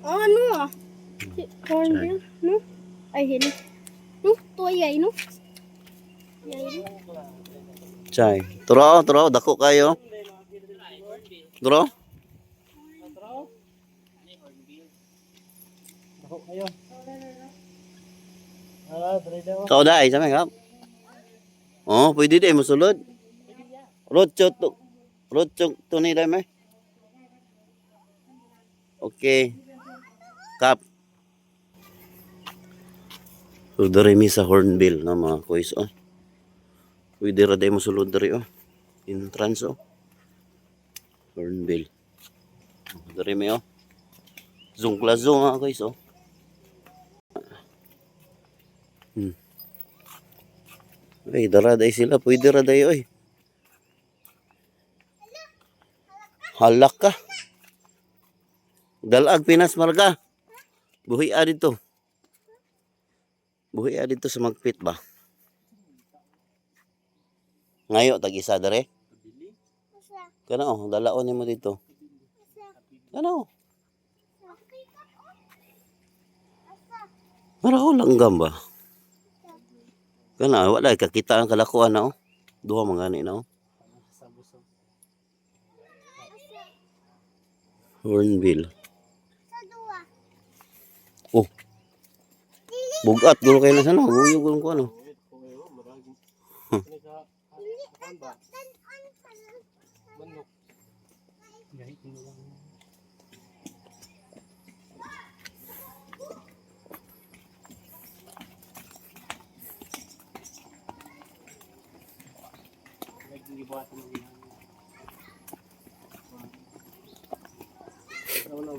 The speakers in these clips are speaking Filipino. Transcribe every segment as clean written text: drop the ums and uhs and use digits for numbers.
Ano ah? Hornbill, no? Ay, hindi. No,ตัวใหญ่ no?ใหญ่ no? Chay. Turo, dako kayo. Turo. Dako kayo. Dali daw. Kau dai sa mga. Oh, pwede din mosulod. Rotchot to ni dai may. Okay. Kap. So dari mi sa Hornbill na mga kuys oh. Pwede ra day mosulod dari oh. Entrance oh. Hornbill. Dari mi oh. Zong plazo mga kuys oh. Ay, daraday sila. Pwede raday, oy. Halak ka. Dalag Pinas Marga. Buhi dito. Buhi dito sa magpit ba? Ngayo, tag-isa dere. Kano, dalaon mo dito. Kano? Maraho langgam ba? Kana wala kakita ang kalakuan na oh. Duha mga ni na oh. Hornbill. Oh. Bugat gulo kayo na sana. Guyog gulo ko ano.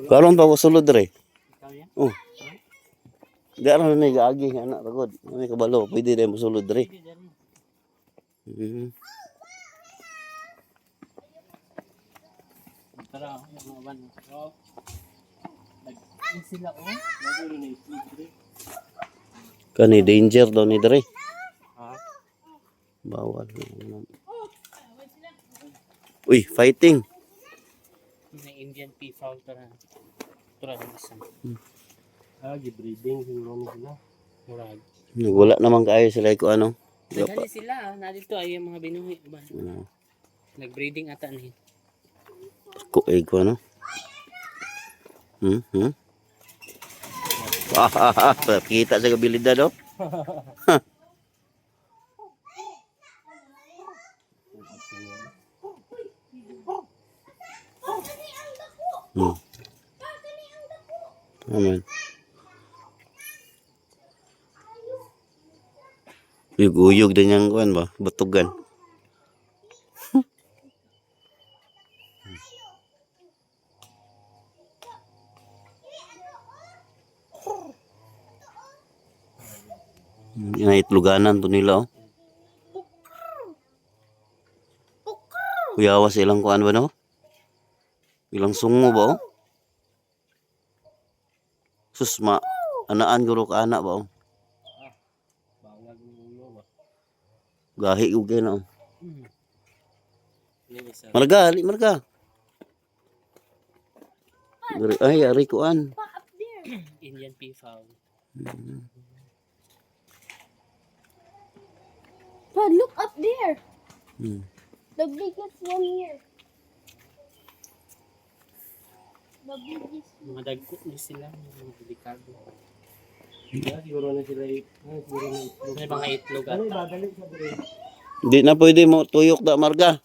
Karon pa ko sulod re. Oh. Di ara na gagi anak ragod. May kabalo, pwede din mo sulod re. Tara, mga ban. Sila oh. Kani danger daw ni dre. Ha? Bawal. Uy, fighting. May Indian peafowl tara. Tara ng isang. Gibreeding siguro sila. Murag. Wala naman kayo sila ko ano. Nagali sila, na dito ay yung mga binuhi ba. Nag-breeding ata ni. Ko ko ano. Kita sa kabilidad oh. Aman. Uyog din yang kuan ba, batugan. Yan itluganan to nila oh. Kuyawas ilang kuan ba no? Ilang sungo ba oh? Susma, anaan guro ka anak ba oh? Gahi ugay na oh. Marga, marga. Ay, ari kuan. Indian peafowl. But look up there. The biggest one here. The biggest. Mga dagko ni sila, mga delikado. Siguro na sila siguro na itlog. May mga itlog ata. Hindi na pwede mo tuyok da marga.